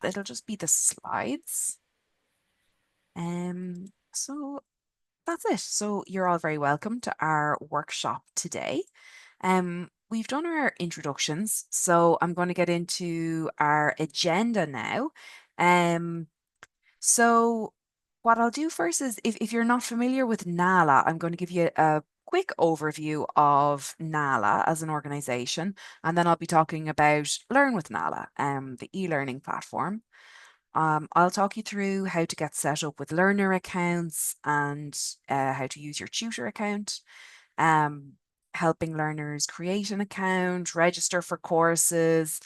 it'll just be the slides. So that's it. So you're all very welcome to our workshop today. We've done our introductions, so I'm going to get into our agenda now. Um, so what I'll do first is if you're not familiar with NALA, I'm going to give you a quick overview of NALA as an organization, and then I'll be talking about Learn with NALA, the e-learning platform. I'll talk you through how to get set up with learner accounts and how to use your tutor account, um, helping learners create an account, register for courses,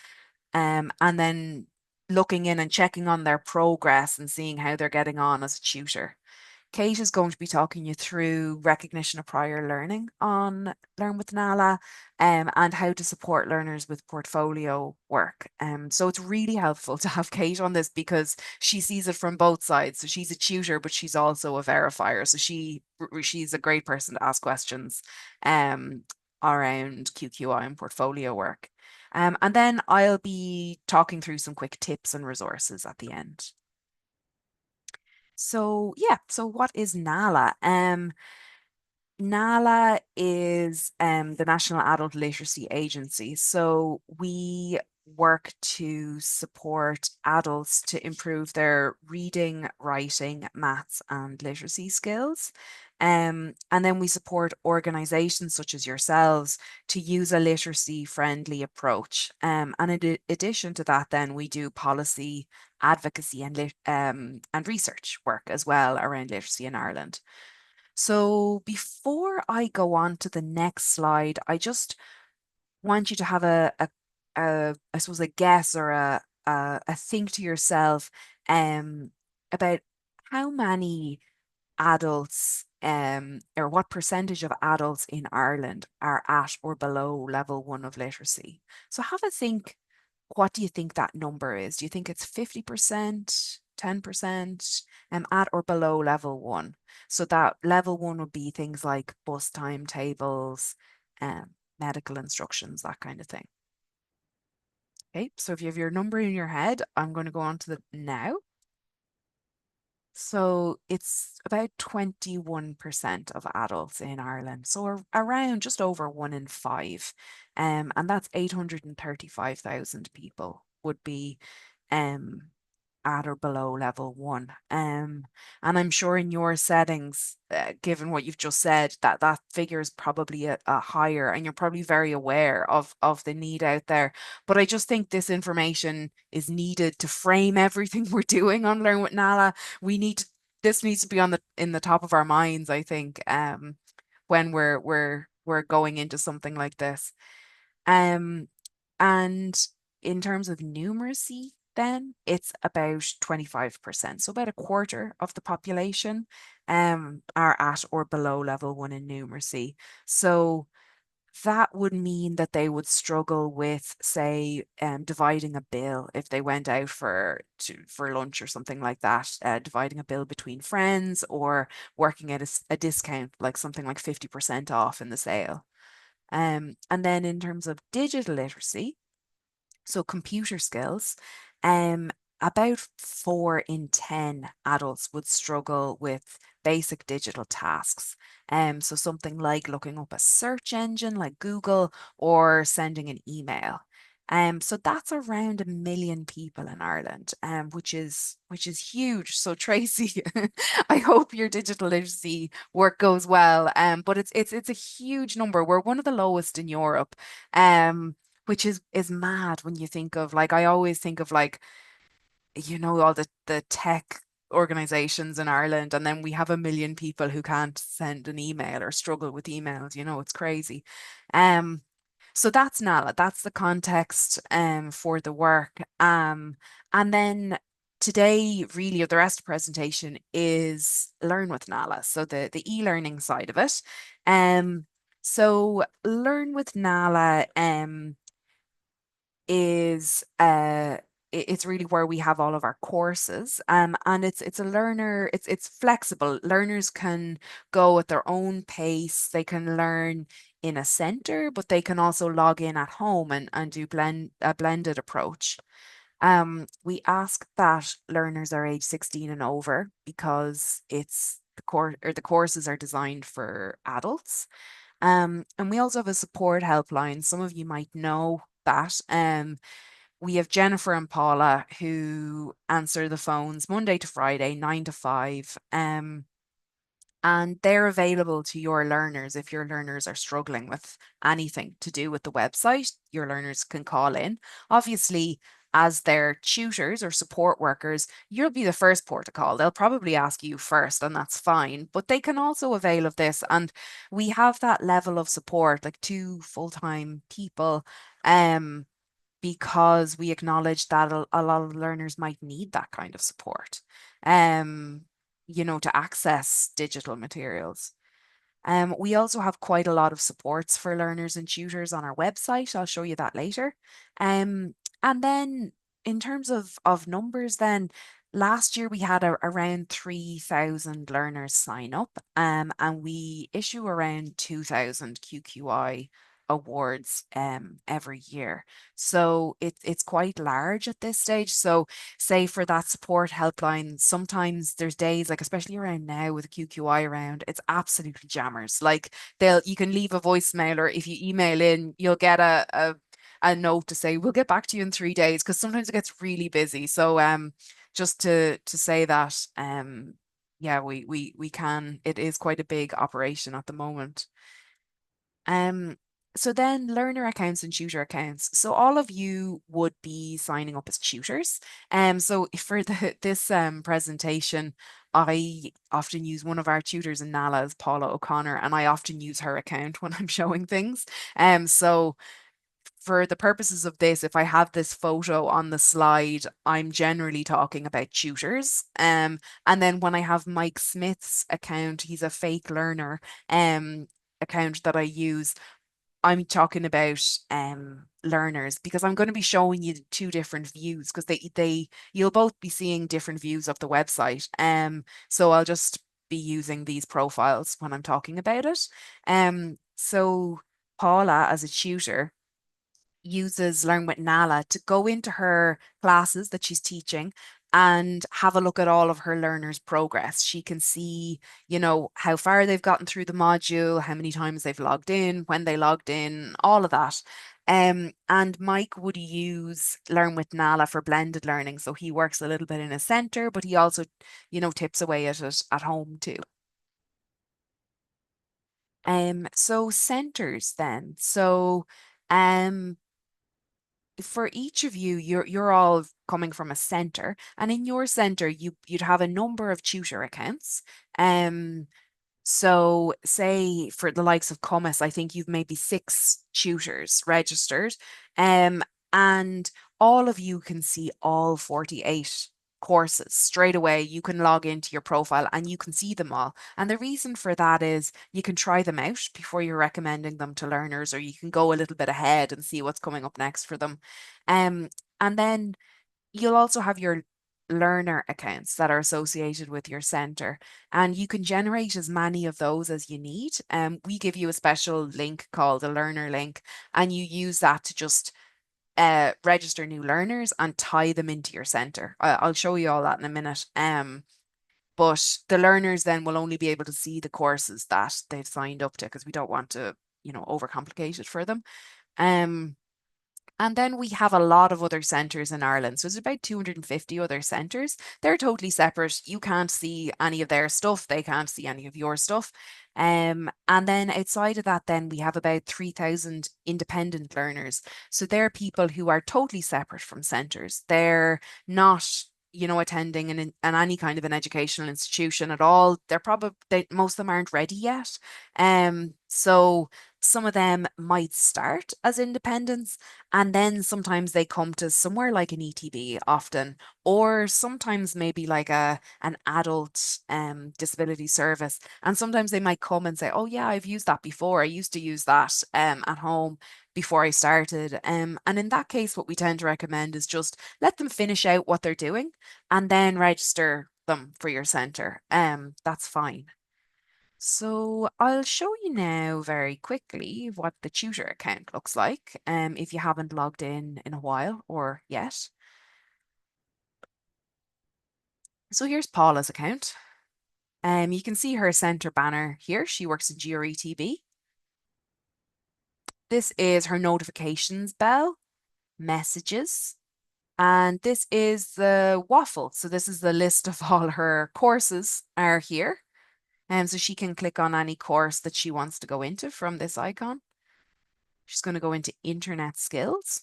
and then looking in and checking on their progress and seeing how they're getting on as a tutor. Kate is going to be talking you through recognition of prior learning on Learn with NALA, and how to support learners with portfolio work. So it's really helpful to have Kate on this because she sees it from both sides. So she's a tutor, but she's also a verifier. So she's a great person to ask questions um, around QQI and portfolio work. And then I'll be talking through some quick tips and resources at the end. So yeah, so what is NALA? NALA is the National Adult Literacy Agency. So we work to support adults to improve their reading, writing, maths, and literacy skills. And then we support organizations such as yourselves to use a literacy friendly approach. And in addition to that, then we do policy advocacy and research work as well around literacy in Ireland. So before I go on to the next slide, I just want you to have I suppose a guess or a think to yourself about how many adults or what percentage of adults in Ireland are at or below level one of literacy. So have a think, what do you think that number is? Do you think it's 50%, 10%, at or below level one? So that level one would be things like bus timetables, medical instructions, that kind of thing. Okay, so if you have your number in your head, I'm going to go on to the now. So it's about 21% of adults in Ireland. So around just over one in five. And that's 835,000 people would be um at or below level one. And I'm sure in your settings, given what you've just said, that that figure is probably a higher, and you're probably very aware of the need out there. But I just think this information is needed to frame everything we're doing on Learn with Nala. We need to, this needs to be on the in the top of our minds, I think, when we're going into something like this. Um, and in terms of numeracy, then it's about 25%. So about a quarter of the population are at or below level one in numeracy. So that would mean that they would struggle with, say, dividing a bill if they went out for lunch or something like that, dividing a bill between friends or working at a discount, like something like 50% off in the sale. And then in terms of digital literacy, so computer skills, um, about 4 in 10 adults would struggle with basic digital tasks. So something like looking up a search engine like Google or sending an email. So that's around 1 million people in Ireland, which is huge. So Tracy, I hope your digital literacy work goes well. But it's a huge number. We're one of the lowest in Europe. Which is mad when you think of, like, I always think of, like, all the tech organizations in Ireland, and then we have 1 million people who can't send an email or struggle with emails. It's crazy. Um, so that's Nala. That's the context for the work. And then today, really, the rest of the presentation is Learn with Nala. So the e-learning side of it. So Learn with Nala is it's really where we have all of our courses, and it's a learner, it's flexible. Learners can go at their own pace. They can learn in a center, but they can also log in at home and do a blended approach. We ask that learners are age 16 and over because it's the courses are designed for adults. And we also have a support helpline. Some of you might know that. We have Jennifer and Paula who answer the phones Monday to Friday, 9 to 5. And they're available to your learners if your learners are struggling with anything to do with the website. Your learners can call in. Obviously, as their tutors or support workers, you'll be the first port to call. They'll probably ask you first, and that's fine. But they can also avail of this. And we have that level of support, like two full-time people, um, because we acknowledge that a lot of learners might need that kind of support. Um, to access digital materials. We also have quite a lot of supports for learners and tutors on our website. I'll show you that later. And then in terms of numbers, then last year we had around 3,000 learners sign up, and we issue around 2,000 QQI awards every year. So it's quite large at this stage. So say for that support helpline, sometimes there's days like especially around now with QQI around, it's absolutely jammers. Like you can leave a voicemail or if you email in, you'll get a note to say we'll get back to you in 3 days because sometimes it gets really busy. So just to say that yeah, we can, it is quite a big operation at the moment. Um, so then learner accounts and tutor accounts. So all of you would be signing up as tutors. So for this presentation, I often use one of our tutors in NALA as Paula O'Connor, and I often use her account when I'm showing things. So for the purposes of this, if I have this photo on the slide, I'm generally talking about tutors. And then when I have Mike Smith's account, he's a fake learner account that I use. I'm talking about learners because I'm going to be showing you two different views because they you'll both be seeing different views of the website. So I'll just be using these profiles when I'm talking about it. So Paula as a tutor uses Learn with Nala to go into her classes that she's teaching and have a look at all of her learners' progress. She can see, how far they've gotten through the module, how many times they've logged in, when they logged in, all of that. And Mike would use Learn with Nala for blended learning. So he works a little bit in a center, but he also, tips away at it at home too. So centers then. So um for each of you, you're all coming from a center, and in your center, you'd have a number of tutor accounts. Um, so say for the likes of Comus, I think you've maybe 6 tutors registered. Um, and all of you can see all 48 courses straight away. You can log into your profile and you can see them all. And the reason for that is you can try them out before you're recommending them to learners, or you can go a little bit ahead and see what's coming up next for them. Um, and then you'll also have your learner accounts that are associated with your center, and you can generate as many of those as you need. We give you a special link called a learner link, and you use that to just register new learners and tie them into your center. I'll show you all that in a minute. But the learners then will only be able to see the courses that they've signed up to because we don't want to, overcomplicate it for them. Um, and then we have a lot of other centres in Ireland. So there's about 250 other centres. They're totally separate. You can't see any of their stuff. They can't see any of your stuff. And then outside of that, then we have about 3,000 independent learners. So they're people who are totally separate from centres. They're not, attending an any kind of an educational institution at all. Most of them aren't ready yet. So some of them might start as independents, and then sometimes they come to somewhere like an ETB often, or sometimes maybe like an adult disability service. And sometimes they might come and say, oh yeah, I've used that before. I used to use that at home before I started. And in that case, what we tend to recommend is just let them finish out what they're doing and then register them for your centre. That's fine. So I'll show you now very quickly what the tutor account looks like if you haven't logged in a while or yet. So here's Paula's account. You can see her center banner here. She works in GRETB. This is her notifications bell, messages, and this is the waffle. So this is the list of all her courses are here. So she can click on any course that she wants to go into from this icon. She's going to go into internet skills.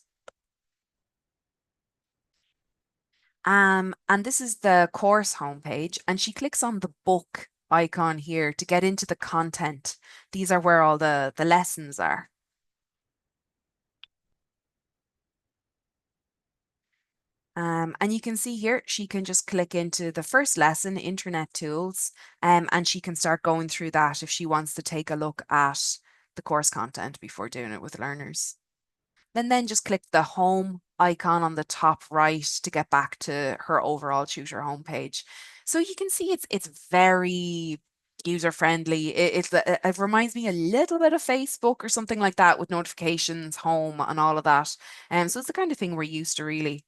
And this is the course homepage, and she clicks on the book icon here to get into the content. These are where all the lessons are. And you can see here, she can just click into the first lesson, Internet Tools, and she can start going through that if she wants to take a look at the course content before doing it with learners. Then just click the home icon on the top right to get back to her overall tutor homepage. So you can see it's very user friendly. It reminds me a little bit of Facebook or something like that with notifications, home, and all of that. So it's the kind of thing we're used to really.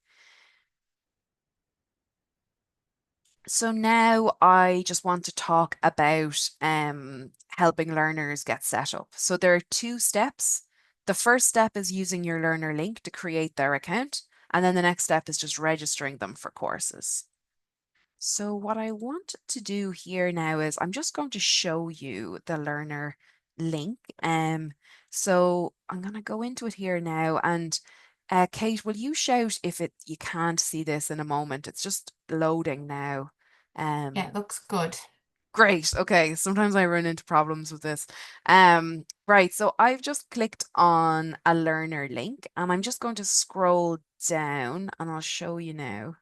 So now I just want to talk about helping learners get set up. So there are two steps. The first step is using your learner link to create their account, and then the next step is just registering them for courses. So what I want to do here now is I'm just going to show you the learner link. So I'm going to go into it here now, and Kate, will you shout if you can't see this in a moment? It's just loading now. Yeah, it Um, looks good. Great. Okay. Sometimes I run into problems with this. Right. So I've just clicked on a learner link, and I'm just going to scroll down and I'll show you now.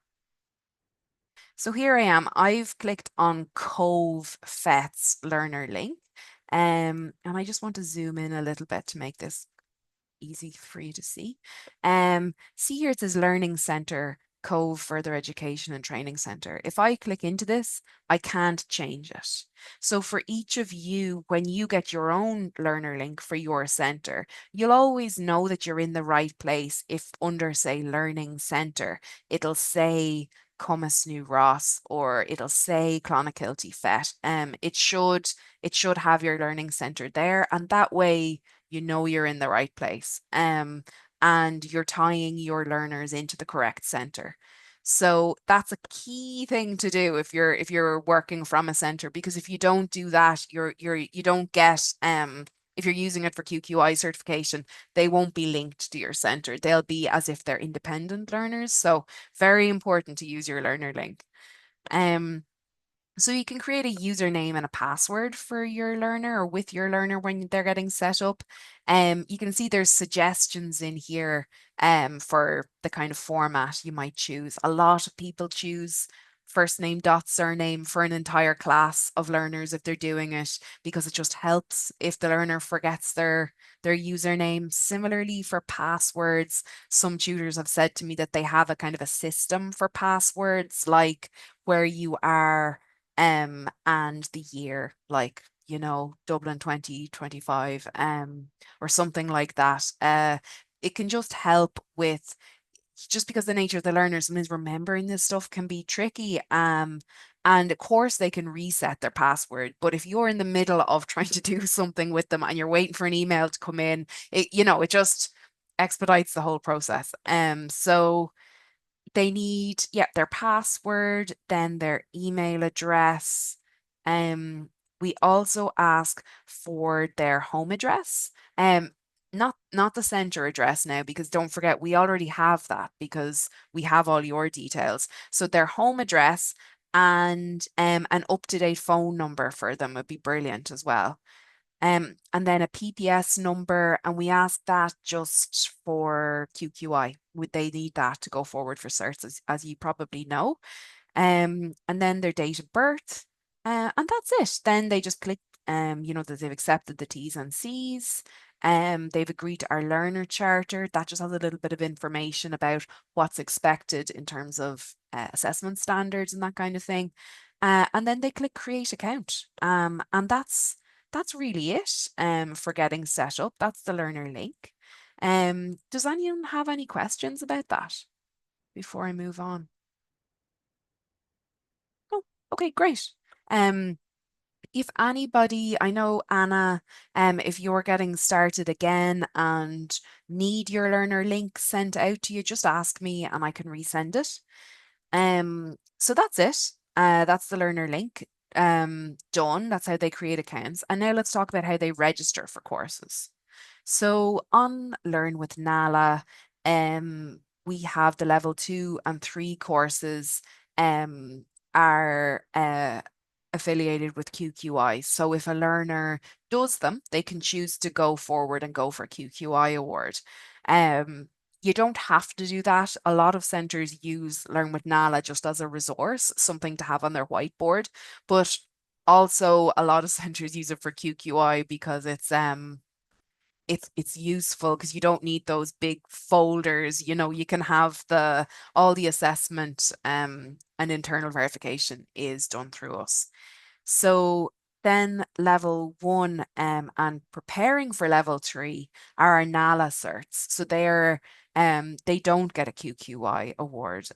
So here I am. I've clicked on Cove Fet's learner link. And I just want to zoom in a little bit to make this easy for you to see. See here it says Learning Centre, Cove Further Education and Training Centre. If I click into this, I can't change it. So for each of you, when you get your own learner link for your centre, you'll always know that you're in the right place if under, say, Learning Centre, it'll say Cumas New Ross or it'll say Clonakilty Fet. It should have your learning centre there, and that way you know you're in the right place. And you're tying your learners into the correct center. So that's a key thing to do if you're working from a center, because if you don't do that, you don't get if you're using it for QQI certification, they won't be linked to your center. They'll be as if they're independent learners. So very important to use your learner link. Um, so you can create a username and a password for your learner or with your learner when they're getting set up. You can see there's suggestions in here for the kind of format you might choose. A lot of people choose first name dot surname for an entire class of learners if they're doing it, because it just helps if the learner forgets their username. Similarly for passwords, some tutors have said to me that they have a kind of a system for passwords, like where you are and the year, like, Dublin 2025, or something like that. It can just help with, just because the nature of the learners means remembering this stuff can be tricky. And of course they can reset their password, but if you're in the middle of trying to do something with them and you're waiting for an email to come in, it just expedites the whole process. So they need, yeah, their password, then their email address. Um, we also ask for their home address. Not the center address now, because don't forget we already have that because we have all your details. So their home address and an up-to-date phone number for them would be brilliant as well. And then a PPS number, and we ask that just for QQI. Would they need that to go forward for certs, as you probably know? And then their date of birth, and that's it. Then they just click, that they've accepted the T's and C's. They've agreed to our learner charter. That just has a little bit of information about what's expected in terms of assessment standards and that kind of thing. And then they click create account. And that's really it for getting set up. That's the learner link. Does anyone have any questions about that before I move on? Okay, great. Um, if anybody, I know Anna, if you're getting started again and need your learner link sent out to you, just ask me and I can resend it. So that's it. That's the learner link. Done. That's how they create accounts. And now let's talk about how they register for courses. So on Learn with Nala, we have the level 2 and 3 courses are affiliated with QQI. So if a learner does them, they can choose to go forward and go for QQI award. Um, you don't have to do that. A lot of centres use Learn with Nala just as a resource, something to have on their whiteboard. But also a lot of centres use it for QQI because it's useful because you don't need those big folders. You can have the all the assessment and internal verification is done through us. So then level 1 and preparing for level 3 are our NALA certs. So they don't get a QQI award.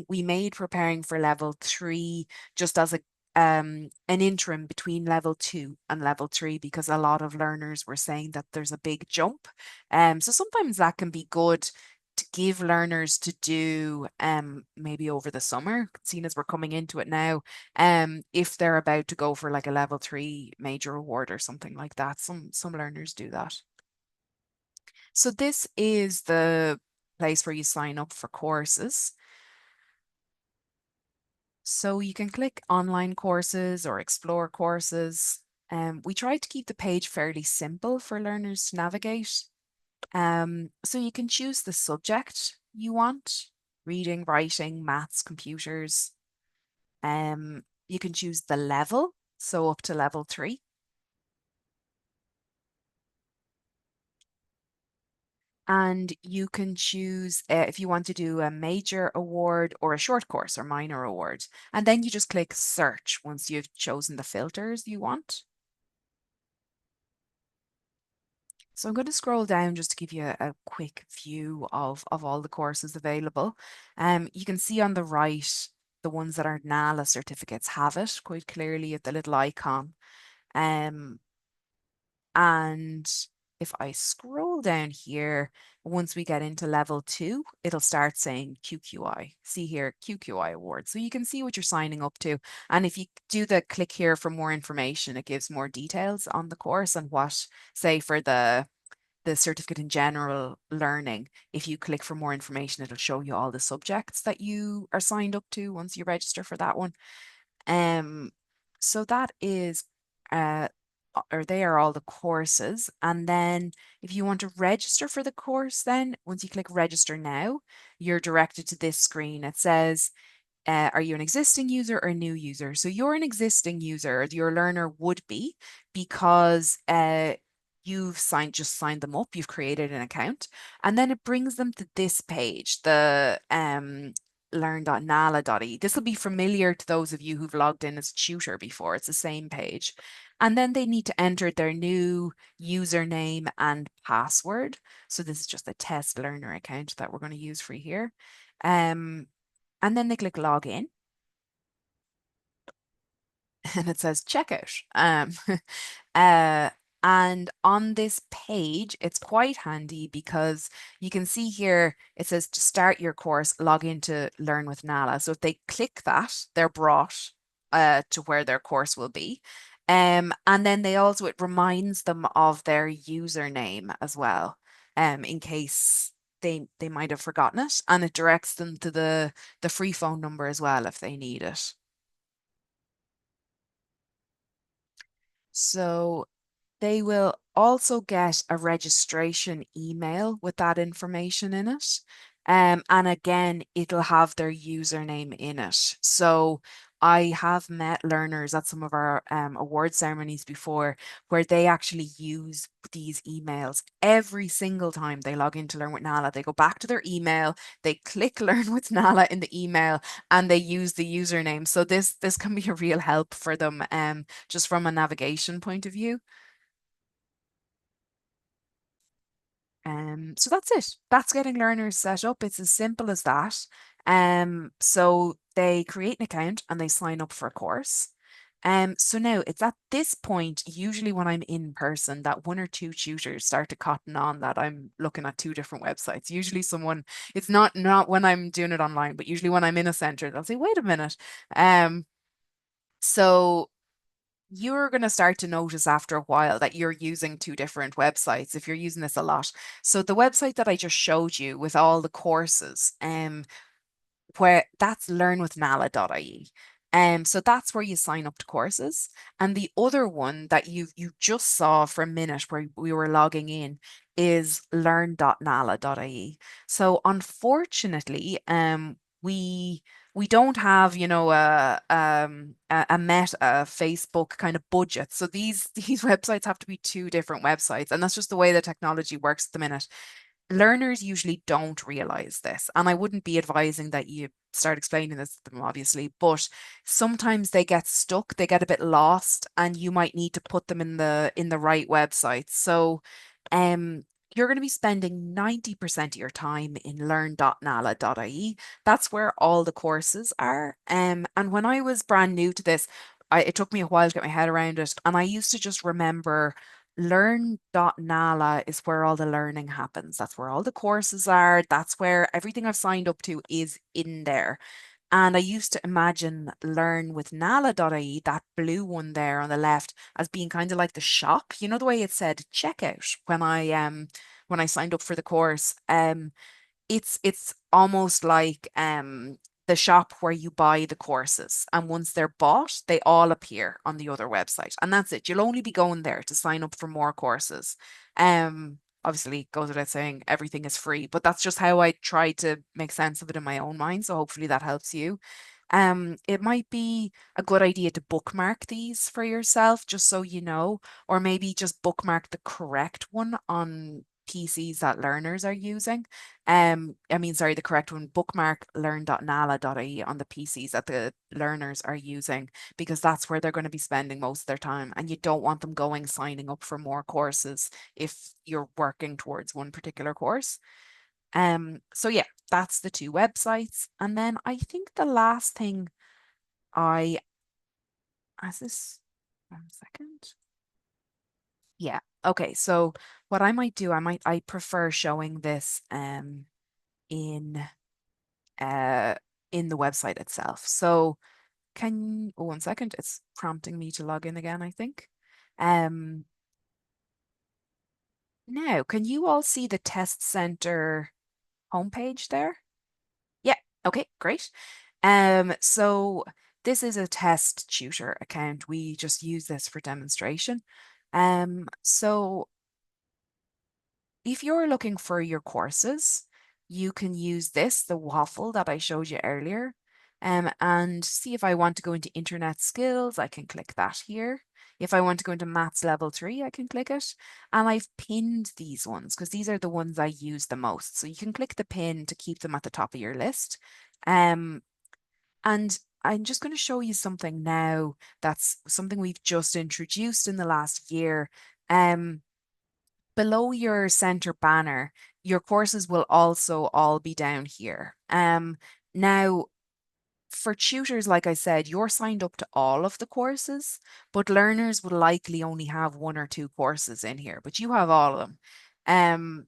We made preparing for level 3 just as an interim between level 2 and level 3 because a lot of learners were saying that there's a big jump. So sometimes that can be good to give learners to do maybe over the summer, seeing as we're coming into it now, if they're about to go for like a level 3 major award or something like that. Some learners do that. So this is the place where you sign up for courses. So you can click online courses or explore courses. We try to keep the page fairly simple for learners to navigate. So you can choose the subject you want, reading, writing, maths, computers. You can choose the level, so up to level 3. And you can choose if you want to do a major award or a short course or minor award. And then you just click search once you've chosen the filters you want. So I'm going to scroll down just to give you a quick view of all the courses available. You can see on the right, the ones that are NALA certificates have it quite clearly at the little icon. Um, and if I scroll down here, once we get into level 2, it'll start saying QQI. See here, QQI award. So you can see what you're signing up to. And if you do the click here for more information, it gives more details on the course and what, say for the certificate in general learning, if you click for more information, it'll show you all the subjects that you are signed up to once you register for that one. Um, so that is, or they are all the courses. And then if you want to register for the course, then once you click register now, you're directed to this screen. It says, are you an existing user or a new user? So you're an existing user, your learner would be, because you've just signed them up, you've created an account, and then it brings them to this page, the learn.nala.e. This will be familiar to those of you who've logged in as a tutor before. It's the same page. And then they need to enter their new username and password. So this is just a test learner account that we're going to use for here. Um, and then they click login and it says checkout. Uh, and on this page, it's quite handy because you can see here it says to start your course, log in to Learn with Nala. So if they click that, they're brought to where their course will be. And then it reminds them of their username as well, in case they might have forgotten it, and it directs them to the free phone number as well if they need it. So they will also get a registration email with that information in it. And again, it'll have their username in it. So I have met learners at some of our award ceremonies before where they actually use these emails every single time they log into Learn with Nala. They go back to their email, they click Learn with Nala in the email, and they use the username. So this can be a real help for them, just from a navigation point of view. So that's it. That's getting learners set up. It's as simple as that. So they create an account and they sign up for a course. So now it's at this point, usually when I'm in person, that one or two tutors start to cotton on that I'm looking at two different websites. Usually someone, it's not when I'm doing it online, but usually when I'm in a center, they'll say, wait a minute. Um, so you're going to start to notice after a while that you're using two different websites if you're using this a lot. So the website that I just showed you with all the courses, where that's learnwithnala.ie. So that's where you sign up to courses. And the other one that you just saw for a minute where we were logging in is learn.nala.ie. So unfortunately, we don't have, a Meta Facebook kind of budget. So these websites have to be two different websites, and that's just the way the technology works at the minute. Learners usually don't realize this, and I wouldn't be advising that you start explaining this to them, obviously, but sometimes they get stuck, they get a bit lost, and you might need to put them in the right website. So, um, you're going to be spending 90% of your time in learn.nala.ie. That's where all the courses are. And when I was brand new to this, it took me a while to get my head around it, and I used to just remember learn.nala is where all the learning happens. That's where all the courses are. That's where everything I've signed up to is in there. And I used to imagine learn with Nala.ie, that blue one there on the left, as being kind of like the shop. You know the way it said checkout when I signed up for the course. It's almost like the shop where you buy the courses, and once they're bought they all appear on the other website, and that's it. You'll only be going there to sign up for more courses. Obviously it goes without saying everything is free, but that's just how I try to make sense of it in my own mind, so hopefully that helps you. It might be a good idea to bookmark these for yourself just so you know, or maybe just bookmark the correct one on PCs that learners are using. Sorry, the correct one, bookmark learn.nala.ie on the PCs that the learners are using, because that's where they're going to be spending most of their time. And you don't want them going signing up for more courses if you're working towards one particular course. So yeah, that's the two websites. And then I think the last thing I, as this, one second. Yeah. Okay. So what I might do, I prefer showing this in uh in the website itself. So oh, one second, it's prompting me to log in again, I think. Um Now, can you all see the test center homepage there? Yeah, okay, great. So this is a test tutor account. We just use this for demonstration. So if you're looking for your courses, you can use this, the waffle that I showed you earlier, and see if I want to go into internet skills, I can click that here. If I want to go into maths level 3, I can click it. And I've pinned these ones because these are the ones I use the most. So you can click the pin to keep them at the top of your list. Um, and I'm just going to show you something now that's something we've just introduced in the last year. Um, Below your center banner, your courses will also all be down here. Now, for tutors, like I said, you're signed up to all of the courses, but learners will likely only have one or two courses in here, but you have all of them. Um,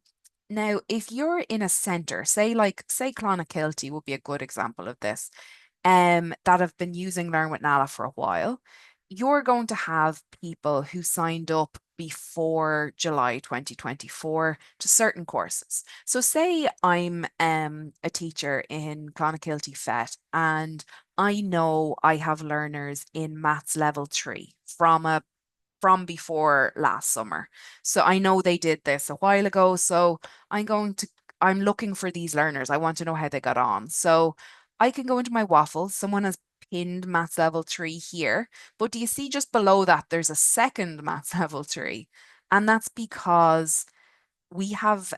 Now, if you're in a center, say Clonakilty would be a good example of this, that have been using Learn with Nala for a while, you're going to have people who signed up before July 2024 to certain courses. So say I'm a teacher in Clonakilty FET, and I know I have learners in maths level 3 from before last summer. So I know they did this a while ago. So I'm looking for these learners. I want to know how they got on. So I can go into my waffles. Someone has pinned maths level 3 here. But do you see just below that, there's a second maths level 3? And that's because we have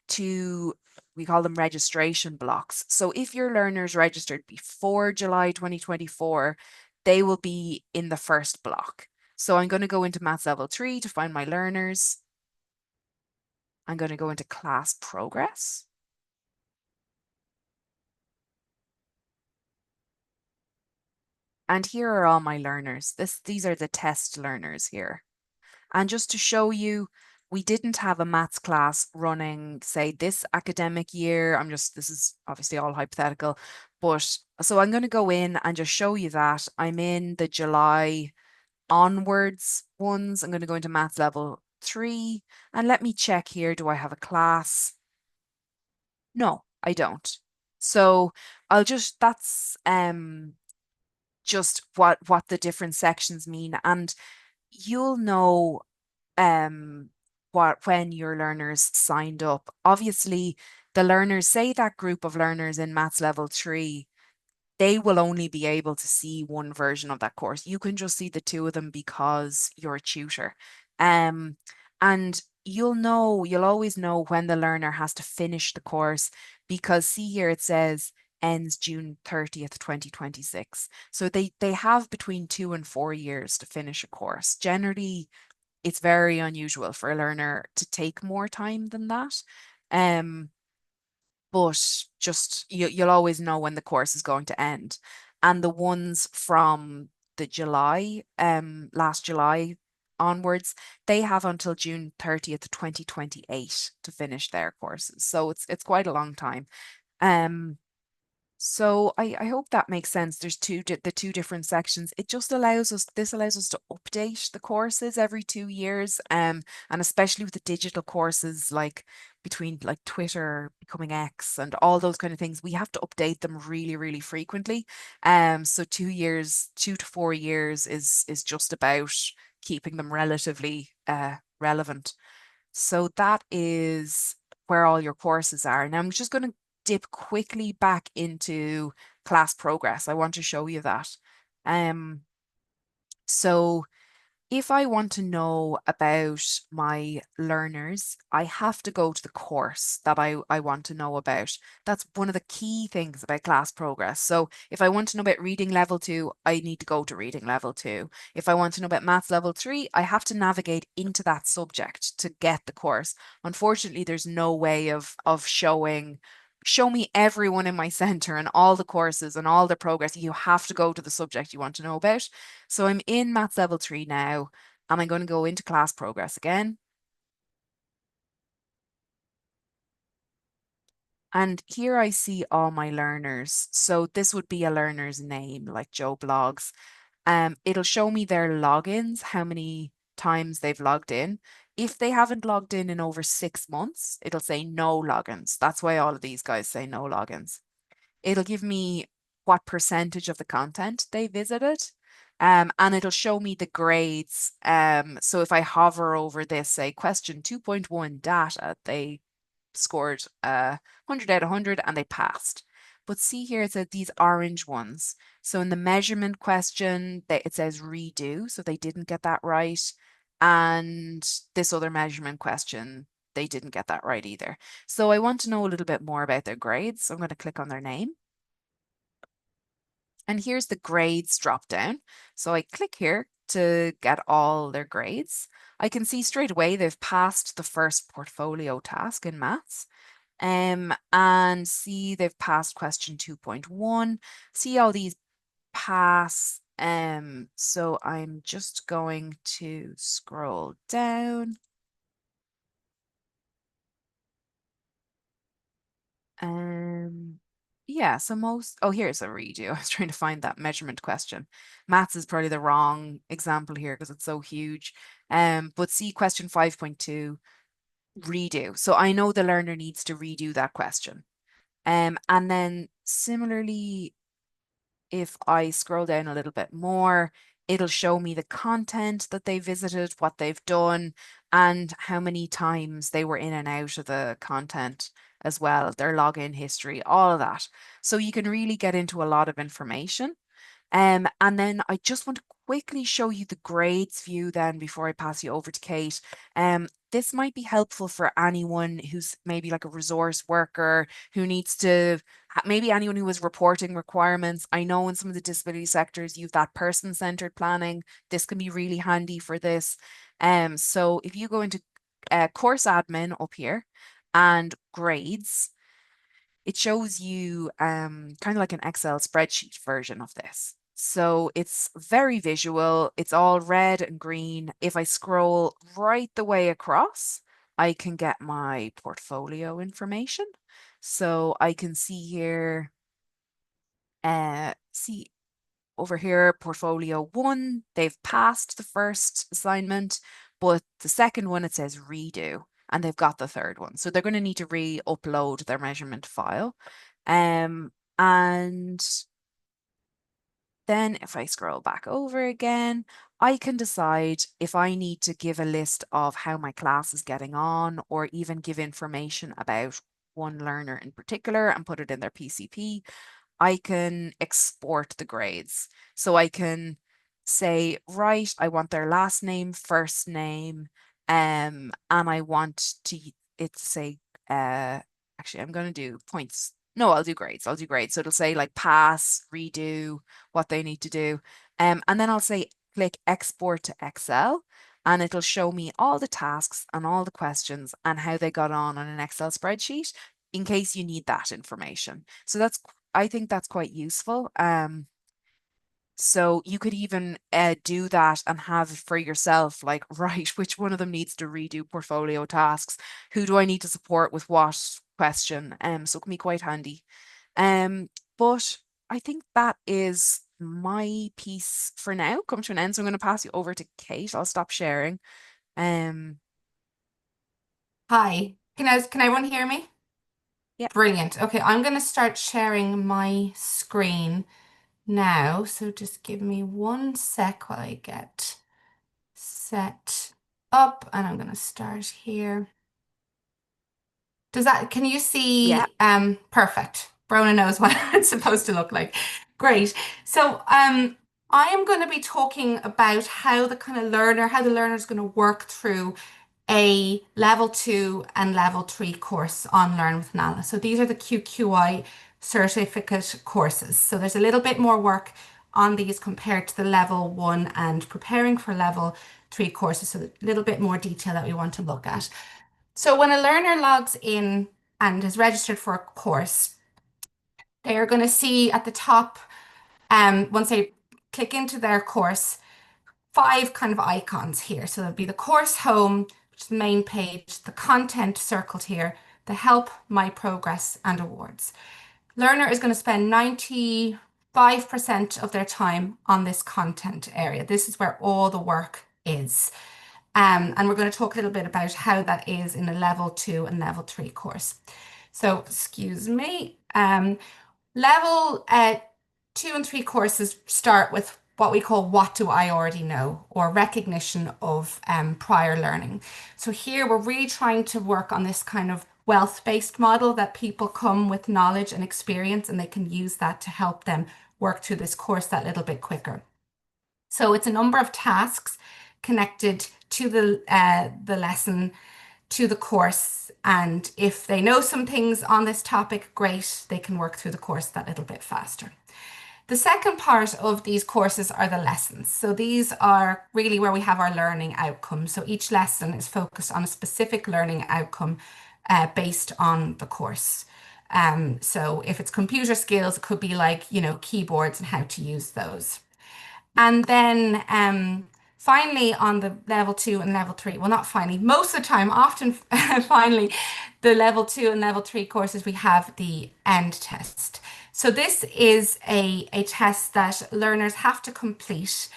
two, we call them registration blocks. So if your learners registered before July 2024, they will be in the first block. So I'm going to go into maths level 3 to find my learners. I'm going to go into class progress. And here are all my learners. These are the test learners here. And just to show you, we didn't have a maths class running, say, this academic year. This is obviously all hypothetical, but so I'm going to go in and just show you that I'm in the July onwards ones. I'm going to go into maths level 3 and let me check here. Do I have a class? No, I don't. So that's just what the different sections mean, and you'll know what when your learners signed up. Obviously, the learners, say that group of learners in maths level 3, they will only be able to see one version of that course. You can just see the two of them because you're a tutor. Um, and you'll always know when the learner has to finish the course, because see here it says ends June 30th, 2026. So they have between 2 and 4 years to finish a course. Generally, it's very unusual for a learner to take more time than that. Um, but just you'll always know when the course is going to end. And the ones from the July, last July onwards, they have until June 30th, 2028 to finish their courses. So it's quite a long time. Um, so I hope that makes sense. There's the two different sections. This allows us to update the courses every 2 years. And especially with the digital courses, like between like Twitter becoming X and all those kind of things, we have to update them really, really frequently. So 2 years, 2 to 4 years is just about keeping them relatively relevant. So that is where all your courses are. Now I'm just going to dip quickly back into class progress. I want to show you that. Um, so if I want to know about my learners, I have to go to the course that I want to know about. That's one of the key things about class progress. So if I want to know about reading level 2, I need to go to reading level 2. If I want to know about maths level 3, I have to navigate into that subject to get the course. Unfortunately, there's no way of show me everyone in my center and all the courses and all the progress. You have to go to the subject you want to know about. So I'm in maths level 3 now, and I'm going to go into class progress again. And here I see all my learners. So this would be a learner's name, like Joe Blogs. It'll show me their logins, how many times they've logged in. If they haven't logged in over 6 months, it'll say no logins. That's why all of these guys say no logins. It'll give me what percentage of the content they visited. And it'll show me the grades. So if I hover over this, say question 2.1 data, they scored 100 out of 100 and they passed. But see here, it says these orange ones. So in the measurement question, it says redo. So they didn't get that right. And this other measurement question, they didn't get that right either. So I want to know a little bit more about their grades. So I'm going to click on their name. And here's the grades drop down. So I click here to get all their grades. I can see straight away they've passed the first portfolio task in maths. And see they've passed question 2.1. See all these pass. So I'm just going to scroll down. Um, yeah, so here's a redo. I was trying to find that measurement question. Maths is probably the wrong example here because it's so huge. But see question 5.2, redo. So I know the learner needs to redo that question. And then similarly, if I scroll down a little bit more, it'll show me the content that they visited, what they've done, and how many times they were in and out of the content as well, their login history, all of that. So you can really get into a lot of information. And then I just want to quickly show you the grades view then before I pass you over to Kate. This might be helpful for anyone who's maybe like a resource worker who needs to, maybe anyone who has reporting requirements. I know in some of the disability sectors, you've that person-centered planning. This can be really handy for this. So if you go into course admin up here and grades, it shows you kind of like an Excel spreadsheet version of this. So it's very visual. It's all red and green. If I scroll right the way across, I can get my portfolio information. So I can see here, see over here, portfolio one, they've passed the first assignment, but the second one it says redo, and they've got the third one. So they're going to need to re-upload their measurement file. And then if I scroll back over again, I can decide if I need to give a list of how my class is getting on, or even give information about one learner in particular and put it in their PCP. I can export the grades. So I can say, right, I want their last name, first name, and I want it to say, actually, I'm going to do points. No, I'll do grades. I'll do grades. So it'll say like pass, redo, what they need to do. And then I'll say click export to Excel, and it'll show me all the tasks and all the questions and how they got on an Excel spreadsheet in case you need that information. So I think that's quite useful. So you could even do that and have for yourself, like, right, which one of them needs to redo portfolio tasks? Who do I need to support with what question? So it can be quite handy. But I think that is my piece for now, come to an end. So I'm going to pass you over to Kate. I'll stop sharing. Um, Hi, can everyone hear me? yeah, Brilliant. Okay, I'm going to start sharing my screen now. So just give me one sec while I get set up, and I'm going to start here. Can you yeah, see, perfect. Brona knows what it's supposed to look like. Great. So, I am going to be talking about how the learner is going to work through a level 2 and level 3 course on Learn with Nala. So these are the QQI certificate courses. So there's a little bit more work on these compared to the level 1 and preparing for level 3 courses. So a little bit more detail that we want to look at. So when a learner logs in and is registered for a course, they are going to see at the top, once they click into their course, 5 kind of icons here. So there'll be the course home, which is the main page, the content circled here, the help, my progress, and awards. Learner is going to spend 95% of their time on this content area. This is where all the work is. And we're going to talk a little bit about how that is in a level 2 and level 3 course. So, excuse me. Level 2 and 3 courses start with what we call what do I already know, or recognition of prior learning. So here we're really trying to work on this kind of wealth-based model that people come with knowledge and experience, and they can use that to help them work through this course that little bit quicker. So it's a number of tasks connected to the lesson, to the course, and if they know some things on this topic, great, they can work through the course that little bit faster. The second part of these courses are the lessons. So these are really where we have our learning outcomes. So each lesson is focused on a specific learning outcome based on the course. So if it's computer skills, it could be like, keyboards and how to use those. And then finally on the level 2 and level 3, well, not finally, most of the time, often finally, the level 2 and level 3 courses, we have the end test. So this is a test that learners have to complete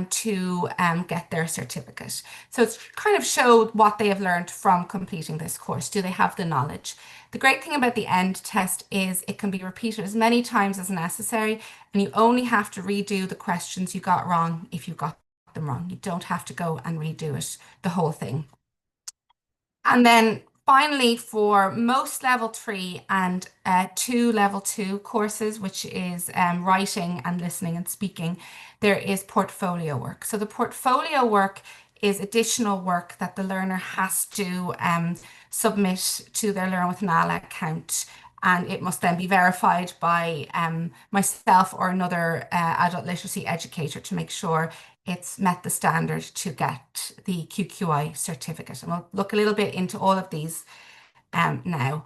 to get their certificate. So it's kind of showed what they have learned from completing this course. Do they have the knowledge? The great thing about the end test is it can be repeated as many times as necessary, and you only have to redo the questions you got wrong if you got them wrong. You don't have to go and redo it, the whole thing. And then finally, for most level 3 and 2 level 2 courses, which is writing and listening and speaking, there is portfolio work. So the portfolio work is additional work that the learner has to submit to their Learn with Nala account. And it must then be verified by myself or another adult literacy educator to make sure it's met the standard to get the QQI certificate. And we'll look a little bit into all of these now.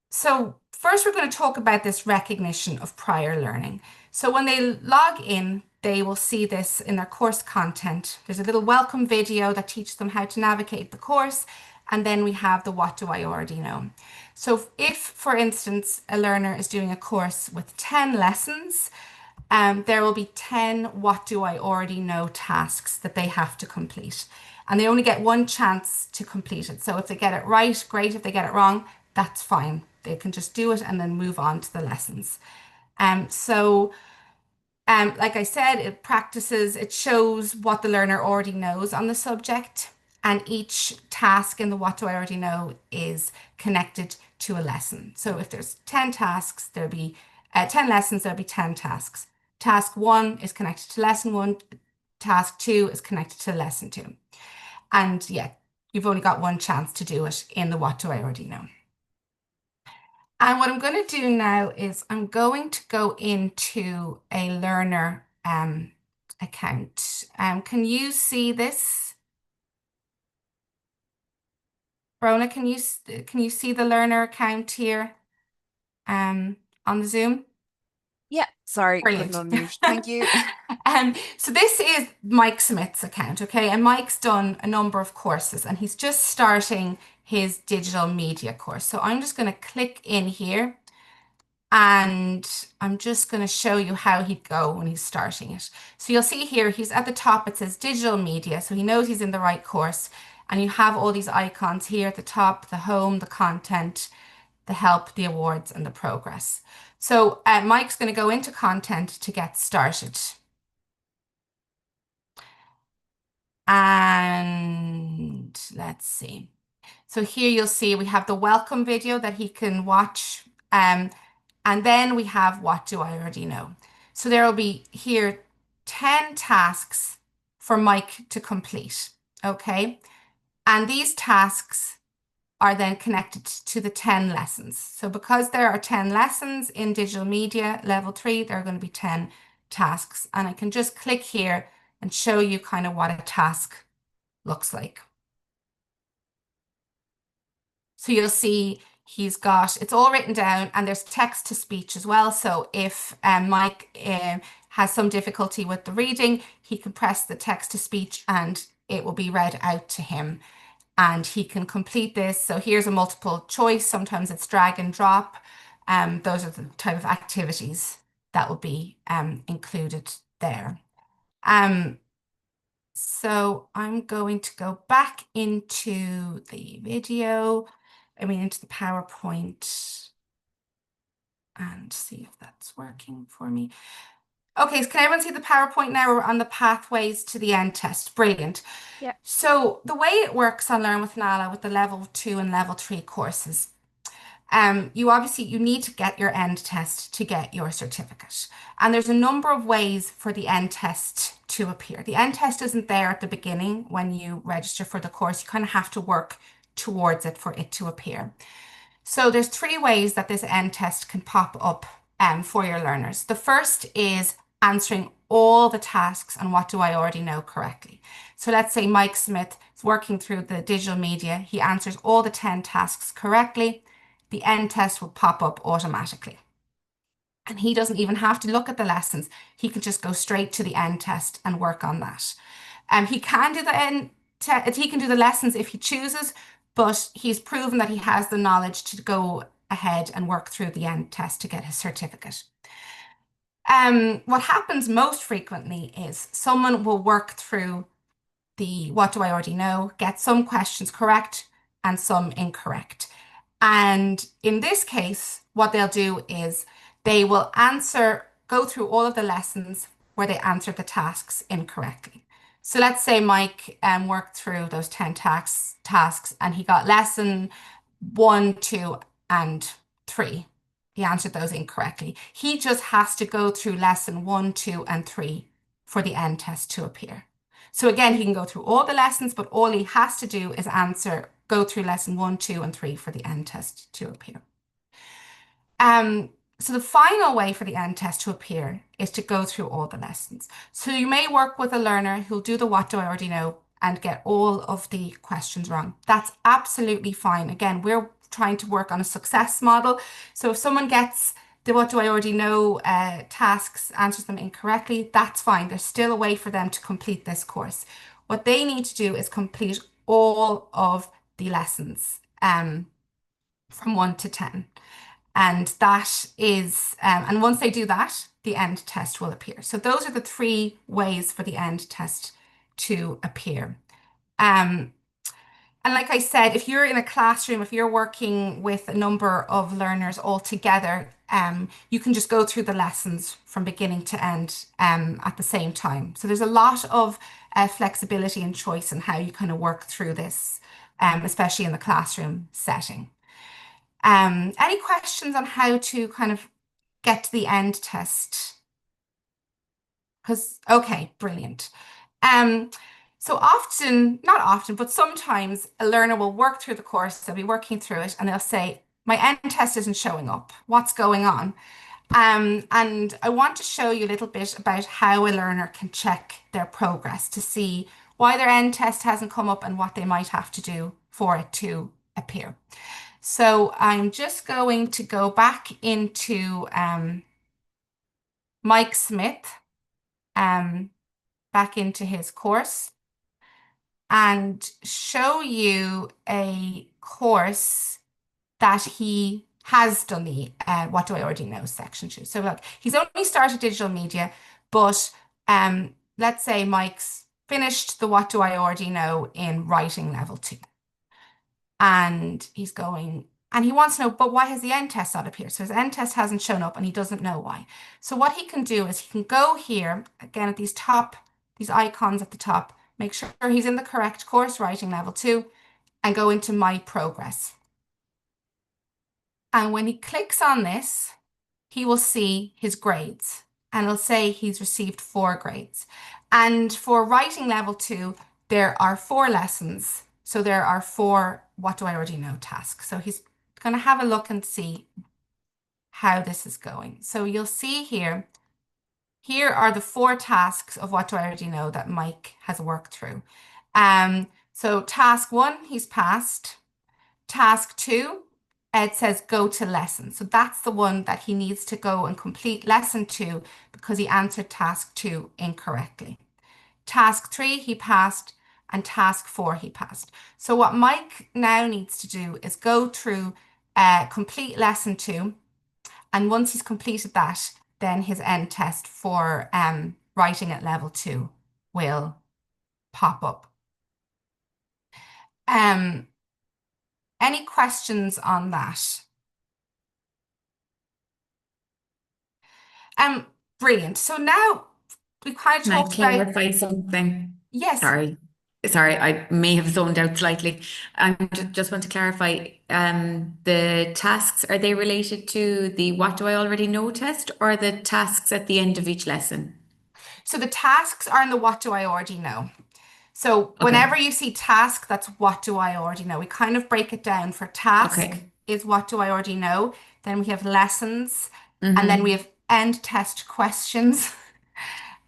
So first we're going to talk about this recognition of prior learning. So when they log in, they will see this in their course content. There's a little welcome video that teaches them how to navigate the course. And then we have the what do I already know. So if, for instance, a learner is doing a course with 10 lessons, there will be 10 what do I already know tasks that they have to complete. And they only get one chance to complete it. So if they get it right, great. If they get it wrong, that's fine. They can just do it and then move on to the lessons. Like I said, it shows what the learner already knows on the subject, and each task in the what do I already know is connected to a lesson. So if there's 10 tasks, there'll be 10 lessons, there'll be 10 tasks. Task 1 is connected to lesson 1, task 2 is connected to lesson 2. And yeah, you've only got one chance to do it in the what do I already know. And what I'm going to do now is I'm going to go into a learner account. Can you see this? Rona, can you see the learner account here on the Zoom? Yeah, sorry, couldn't Brilliant. unmute. Thank you. So this is Mike Smith's account, okay? And Mike's done a number of courses and he's just starting his digital media course. So I'm just going to click in here and I'm just going to show you how he'd go when he's starting it. So you'll see here, he's at the top, it says digital media. So he knows he's in the right course. And you have all these icons here at the top, the home, the content, the help, the awards, and the progress. So Mike's going to go into content to get started. And let's see. So here you'll see we have the welcome video that he can watch. And then we have what do I already know. So there will be here 10 tasks for Mike to complete. Okay. And these tasks are then connected to the 10 lessons. So because there are 10 lessons in digital media level 3, there are going to be 10 tasks. And I can just click here and show you kind of what a task looks like. So you'll see it's all written down and there's text to speech as well. So if Mike has some difficulty with the reading, he can press the text to speech and it will be read out to him and he can complete this. So here's a multiple choice. Sometimes it's drag and drop. Those are the type of activities that will be included there. So I'm going to go back into the video, into the PowerPoint and see if that's working for me. Okay, so can everyone see the PowerPoint now? We're on the pathways to the end test. Brilliant. Yeah. So the way it works on Learn with Nala with the level 2 and level 3 courses, you need to get your end test to get your certificate. And there's a number of ways for the end test to appear. The end test isn't there at the beginning when you register for the course. You kind of have to work towards it for it to appear. So there's 3 ways that this end test can pop up for your learners. The first is answering all the tasks and what do I already know correctly. So let's say Mike Smith is working through the digital media. He answers all the 10 tasks correctly. The end test will pop up automatically. And he doesn't even have to look at the lessons. He can just go straight to the end test and work on that. He can do he can do the lessons if he chooses, but he's proven that he has the knowledge to go ahead and work through the end test to get his certificate. What happens most frequently is someone will work through the what do I already know, get some questions correct and some incorrect. And in this case, what they'll do is they will go through all of the lessons where they answered the tasks incorrectly. So let's say Mike worked through those 10 tasks and he got lesson 1, 2, and 3. He answered those incorrectly. He just has to go through lesson 1, 2, and 3 for the end test to appear. So again, he can go through all the lessons, but all he has to do is go through lesson 1, 2, and 3 for the end test to appear. So the final way for the end test to appear is to go through all the lessons. So you may work with a learner who'll do the what do I already know and get all of the questions wrong. That's absolutely fine. Again, we're trying to work on a success model. So if someone gets the what do I already know tasks, answers them incorrectly, that's fine. There's still a way for them to complete this course. What they need to do is complete all of the lessons from 1 to 10. And that is, and once they do that, the end test will appear. So those are the 3 ways for the end test to appear. And like I said, if you're in a classroom, if you're working with a number of learners all together, you can just go through the lessons from beginning to end at the same time. So there's a lot of flexibility and choice in how you kind of work through this, especially in the classroom setting. Any questions on how to kind of get to the end test? Okay, brilliant. So often, not often, but sometimes a learner will work through the course, they'll be working through it, and they'll say, my end test isn't showing up. What's going on? And I want to show you a little bit about how a learner can check their progress to see why their end test hasn't come up and what they might have to do for it to appear. So I'm just going to go back into Mike Smith, back into his course, and show you a course that he has done the what do I already know section to. So look, he's only started digital media, but let's say Mike's finished the what do I already know in writing level 2. And he's going, and he wants to know, but why has the end test not appeared? So his end test hasn't shown up and he doesn't know why. So what he can do is he can go here again at these icons at the top, make sure he's in the correct course, writing level 2, and go into my progress. And when he clicks on this, he will see his grades and it'll say he's received 4 grades. And for writing level 2, there are 4 lessons. So there are 4 what do I already know tasks. So he's going to have a look and see how this is going. So you'll see here are the 4 tasks of what do I already know that Mike has worked through. So task 1, he's passed. Task 2, it says go to lesson. So that's the one that he needs to go and complete lesson 2 because he answered task 2 incorrectly. Task 3, he passed, and task 4, he passed. So what Mike now needs to do is go through complete lesson 2. And once he's completed that, then his end test for writing at level 2 will pop up. Any questions on that? Brilliant. So now we've kind of Can I talked about, clarify something? yes, Sorry. Sorry, I may have zoned out slightly. I just want to clarify, the tasks, are they related to the what do I already know test or the tasks at the end of each lesson? so the tasks are in the what do I already know. So Okay. whenever you see task, that's what do I already know. We kind of break it down for task Okay. is what do I already know. Then we have lessons, and then we have end test questions,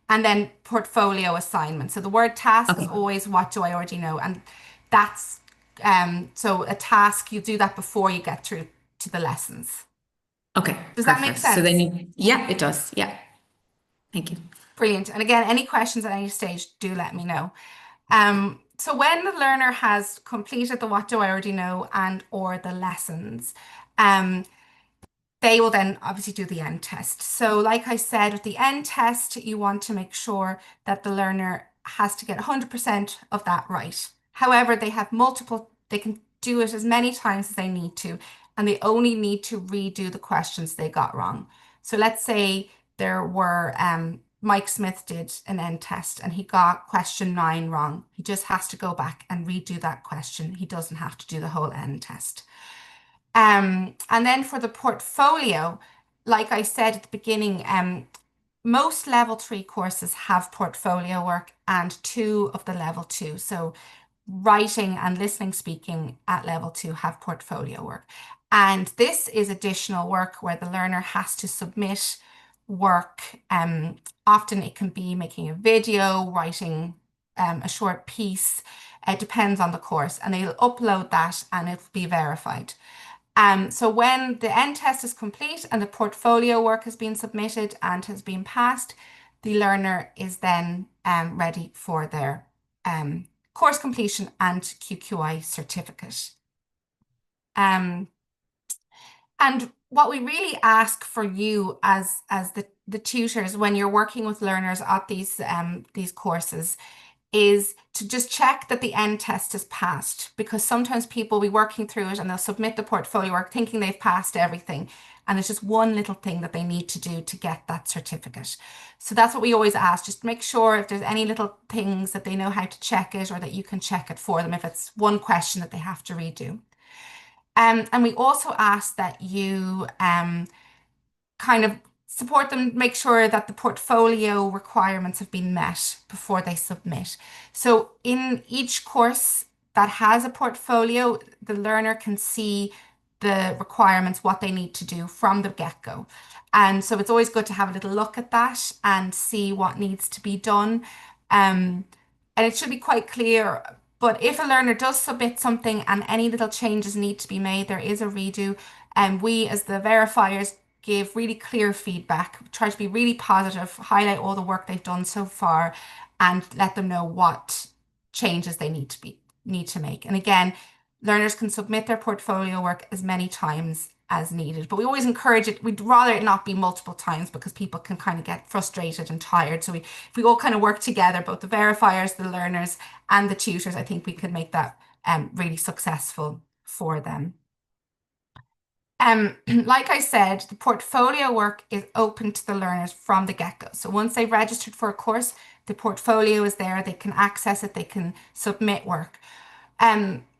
and then portfolio assignment. So the word task is Okay. always what do I already know, and that's so a task you do that before you get through to the lessons. Okay. Does that make Perfect. So then sense? yeah, it does. Yeah. Thank you. Brilliant. And again, any questions at any stage, do let me know. So when the learner has completed the what do I already know and or the lessons, they will then obviously do the end test. So like I said, with the end test, you want to make sure that the learner has to get 100% of that right. However, they can do it as many times as they need to, and they only need to redo the questions they got wrong. So let's say there were, Mike Smith did an end test and he got question 9 wrong. He just has to go back and redo that question. He doesn't have to do the whole end test. And then for the portfolio, like I said at the beginning, most level 3 courses have portfolio work and 2 of the level 2. So writing and listening speaking at level 2 have portfolio work. And this is additional work where the learner has to submit work. Often it can be making a video, writing a short piece. It depends on the course, and they'll upload that and it'll be verified. So when the end test is complete and the portfolio work has been submitted and has been passed, the learner is then ready for their course completion and QQI certificate. And what we really ask for you as the tutors when you're working with learners at these courses is to just check that the end test is passed, because sometimes people will be working through it and they'll submit the portfolio work thinking they've passed everything, and there's just one little thing that they need to do to get that certificate. So that's what we always ask. Just make sure if there's any little things that they know how to check it, or that you can check it for them if it's one question that they have to redo. And we also ask that you kind of support them, make sure that the portfolio requirements have been met before they submit. So in each course that has a portfolio, the learner can see the requirements, what they need to do from the get-go. And so it's always good to have a little look at that and see what needs to be done. And it should be quite clear. But if a learner does submit something and any little changes need to be made, there is a redo. And we, as the verifiers, give really clear feedback, try to be really positive, highlight all the work they've done so far, and let them know what changes they need to make. And again, learners can submit their portfolio work as many times as needed, but we always encourage it. We'd rather it not be multiple times, because people can kind of get frustrated and tired. So if we all kind of work together, both the verifiers, the learners, and the tutors, I think we could make that really successful for them. Like I said, the portfolio work is open to the learners from the get-go. So once they've registered for a course, the portfolio is there, they can access it, they can submit work.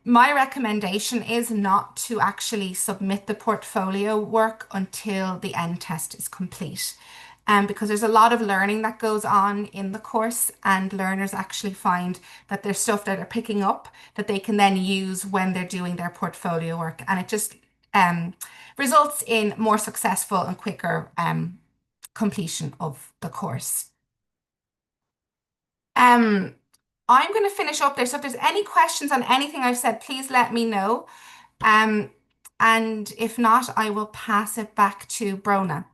My recommendation is not to actually submit the portfolio work until the end test is complete. Because there's a lot of learning that goes on in the course, and learners actually find that there's stuff that they're picking up that they can then use when they're doing their portfolio work. And it just results in more successful and quicker completion of the course. I'm going to finish up there. So if there's any questions on anything I've said, please let me know. And if not, I will pass it back to Brona.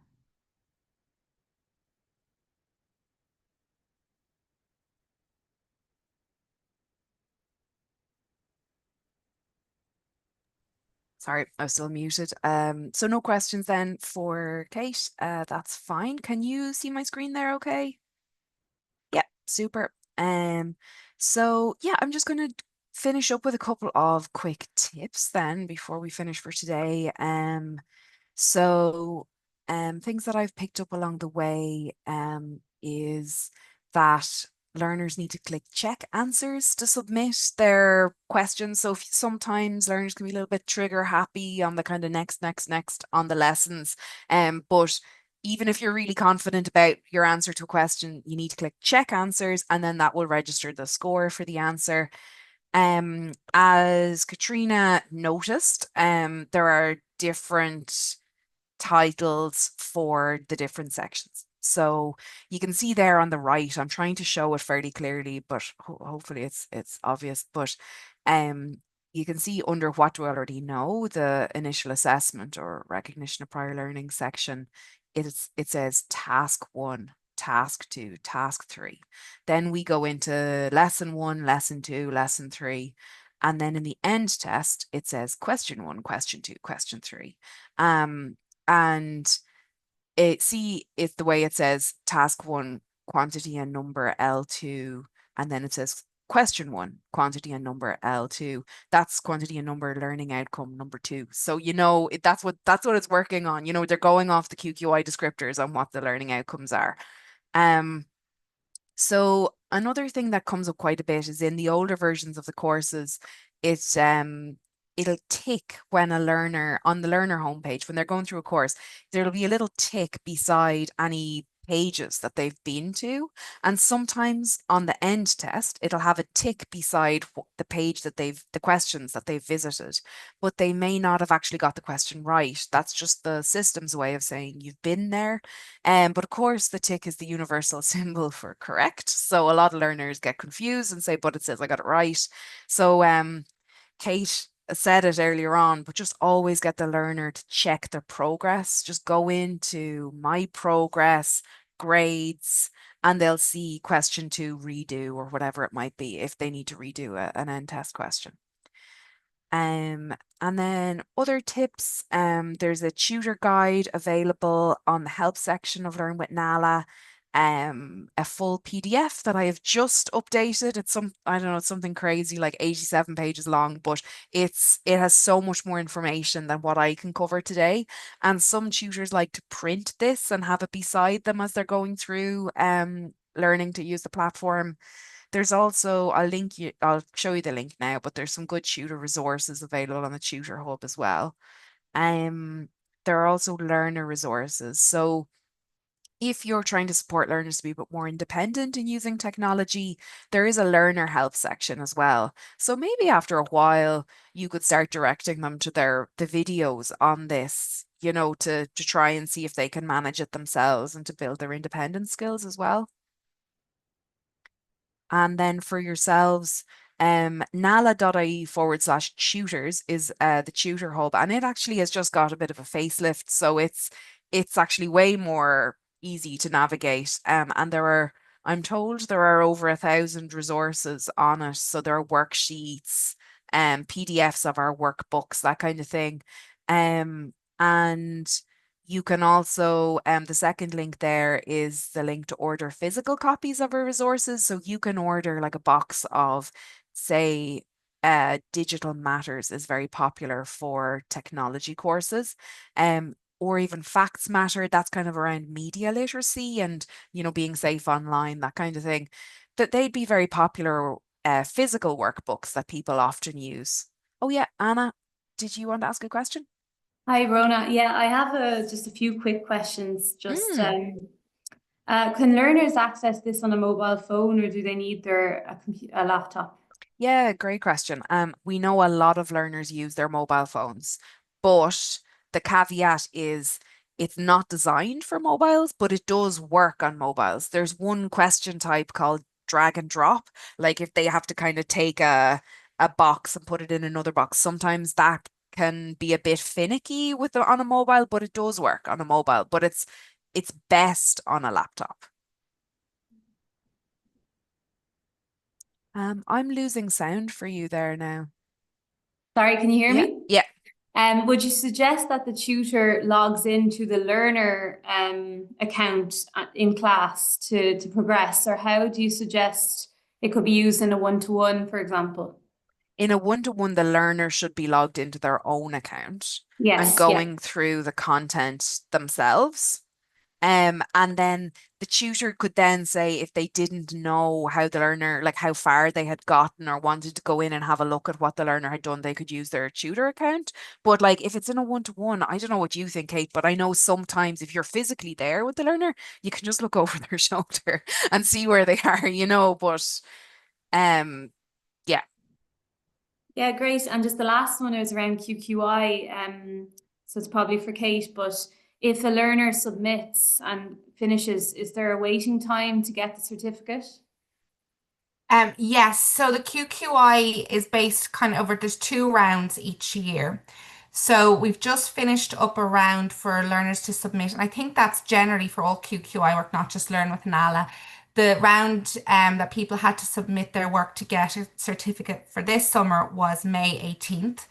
Sorry, I was still muted. So no questions then for Kate. That's fine. Can you see my screen there okay? Yeah, super. So yeah, I'm just going to finish up with a couple of quick tips then before we finish for today. So things that I've picked up along the way is that learners need to click check answers to submit their questions. So sometimes learners can be a little bit trigger happy on the kind of next on the lessons. But even if you're really confident about your answer to a question, you need to click check answers, and then that will register the score for the answer. As Katrina noticed, there are different titles for the different sections. So you can see there on the right, I'm trying to show it fairly clearly, but hopefully it's obvious. But you can see under what do I already know, the initial assessment or recognition of prior learning section, it says task 1, task 2, task 3. Then we go into lesson 1, lesson 2, lesson 3. And then in the end test, it says question 1, question 2, question 3. And it's the way it says task 1, quantity and number L2, and then it says question 1, quantity and number L2. That's quantity and number learning outcome number 2. So that's what it's working on. They're going off the QQI descriptors on what the learning outcomes are. So another thing that comes up quite a bit is in the older versions of the courses, it'll tick when a learner on the learner homepage, when they're going through a course, there'll be a little tick beside any pages that they've been to. And sometimes on the end test, it'll have a tick beside the page that the questions that they've visited, but they may not have actually got the question right. That's just the system's way of saying you've been there. But of course, the tick is the universal symbol for correct. So a lot of learners get confused and say, but it says I got it right. So Kate said it earlier on, but just always get the learner to check their progress. Just go into my progress, grades, and they'll see question 2 redo or whatever it might be if they need to redo an end test question. And then other tips, there's a tutor guide available on the help section of Learn with Nala. A full PDF that I have just updated. It's I don't know, it's something crazy like 87 pages long, but it has so much more information than what I can cover today. And some tutors like to print this and have it beside them as they're going through learning to use the platform. There's also, I'll show you the link now, but there's some good tutor resources available on the Tutor Hub as well. There are also learner resources. So if you're trying to support learners to be a bit more independent in using technology, there is a learner help section as well. So maybe after a while, you could start directing them to the videos on this, you know, to try and see if they can manage it themselves and to build their independent skills as well. And then for yourselves, nala.ie/tutors is the tutor hub, and it actually has just got a bit of a facelift, so it's actually way more easy to navigate. And I'm told there are over 1,000 resources on it. So there are worksheets, PDFs of our workbooks, that kind of thing. And you can also, the second link there is the link to order physical copies of our resources. So you can order like a box of, say, Digital Matters is very popular for technology courses. Or even Facts Matter, that's kind of around media literacy and, you know, being safe online, that kind of thing. That they'd be very popular physical workbooks that people often use. Oh yeah, Anna, did you want to ask a question? Hi, Rona. Yeah, I have just a few quick questions. Just can learners access this on a mobile phone, or do they need a laptop? Yeah, great question. We know a lot of learners use their mobile phones, but the caveat is it's not designed for mobiles, but it does work on mobiles. There's one question type called drag and drop. Like if they have to kind of take a box and put it in another box, sometimes that can be a bit finicky on a mobile, but it does work on a mobile, but it's best on a laptop. I'm losing sound for you there now. Sorry, can you hear me? Yeah. Would you suggest that the tutor logs into the learner account in class to progress, or how do you suggest it could be used in a one-to-one, for example? In a one-to-one, the learner should be logged into their own account Yes, and going through the content themselves. And then the tutor could then say if they didn't know how the learner, like how far they had gotten or wanted to go in and have a look at what the learner had done, they could use their tutor account. But like if it's in a one-to-one, I don't know what you think, Kate, but I know sometimes if you're physically there with the learner, you can just look over their shoulder and see where they are, you know, but yeah. Yeah, great. And just the last one is around QQI. So it's probably for Kate, but if a learner submits and finishes, is there a waiting time to get the certificate? Yes, so the QQI is based kind of over, there's 2 rounds each year. So we've just finished up a round for learners to submit, and I think that's generally for all QQI work, not just Learn with Nala. The round that people had to submit their work to get a certificate for this summer was May 18th.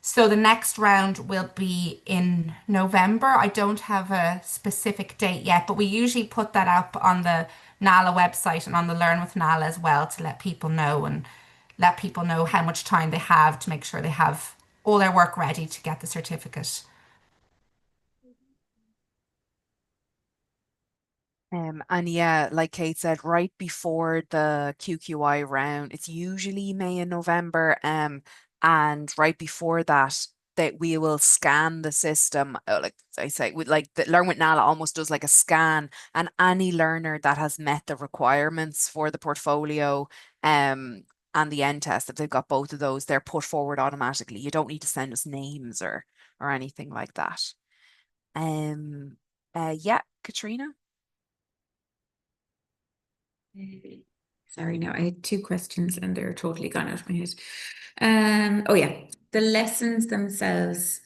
So the next round will be in November. I don't have a specific date yet, but we usually put that up on the Nala website and on the Learn with Nala as well to let people know and let people know how much time they have to make sure they have all their work ready to get the certificate. And yeah, like Kate said, right before the QQI round, it's usually May and November. And right before that, we will scan the system. Like I say, with like the Learn with Nala almost does like a scan, and any learner that has met the requirements for the portfolio, and the end test, if they've got both of those, they're put forward automatically. You don't need to send us names or anything like that. Yeah, Katrina. Sorry, no, I had 2 questions and they're totally gone out of my head. Oh yeah. the lessons themselves,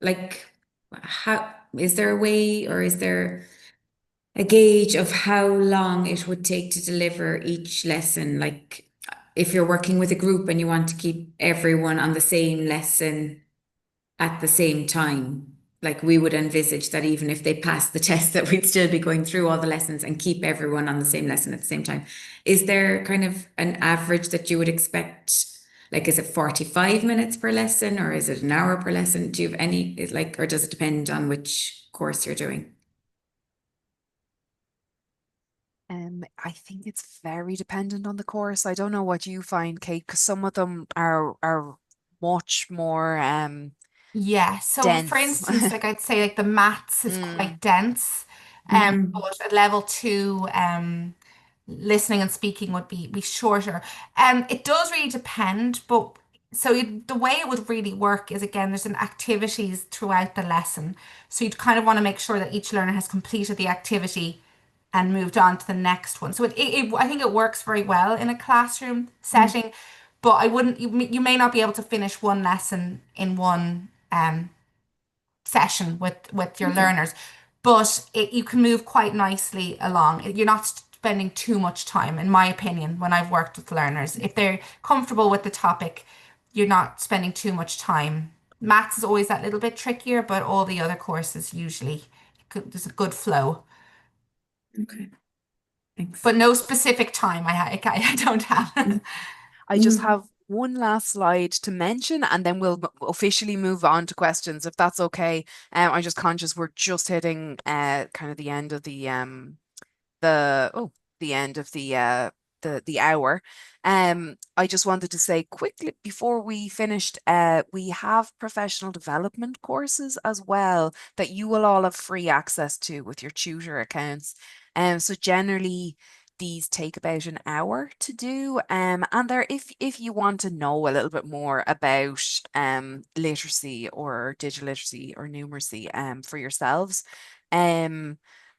like how is there a way or is there a gauge of how long it would take to deliver each lesson? Like if you're working with a group and you want to keep everyone on the same lesson at the same time, like we would envisage that even if they passed the test, that we'd still be going through all the lessons and keep everyone on the same lesson at the same time. Is there kind of an average that you would expect? Like, is it 45 minutes per lesson or is it an hour per lesson? Do you have any, is like, or does it depend on which course you're doing? I think it's very dependent on the course. I don't know what you find, Kate, because some of them are much more Yeah. So for dense. instance, like I'd say like the maths is Mm, quite dense. But at level two, listening and speaking would be shorter. It does really depend, but so the way it would really work is again, there's an activities throughout the lesson. So you'd kind of want to make sure that each learner has completed the activity and moved on to the next one. So I think it works very well in a classroom setting, but I wouldn't, you may not be able to finish one lesson in one session with your learners, but you can move quite nicely along. You're not spending too much time, in my opinion, when I've worked with learners. If they're comfortable with the topic, you're not spending too much time. Maths is always that little bit trickier, but all the other courses usually there's a good flow. Okay, thanks. But no specific time I don't have. I just have one last slide to mention, and then we'll officially move on to questions, if that's okay. I'm just conscious we're just hitting kind of the end of the end of the hour. I just wanted to say quickly before we finished, we have professional development courses as well that you will all have free access to with your tutor accounts. So generally these take about an hour to do. And they're if you want to know a little bit more about literacy or digital literacy or numeracy for yourselves. And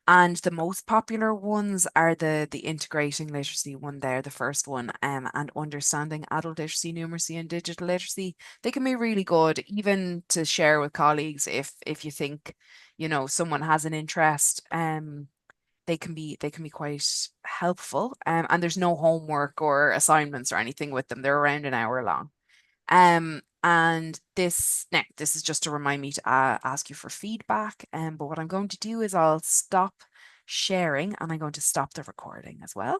the most popular ones are the integrating literacy one there, the first one, and understanding adult literacy, numeracy, and digital literacy. They can be really good, even to share with colleagues if you think, someone has an interest. They can be quite helpful. And there's no homework or assignments or anything with them. They're around an hour long. And this is just to remind me to ask you for feedback. But what I'm going to do is I'll stop sharing and I'm going to stop the recording as well.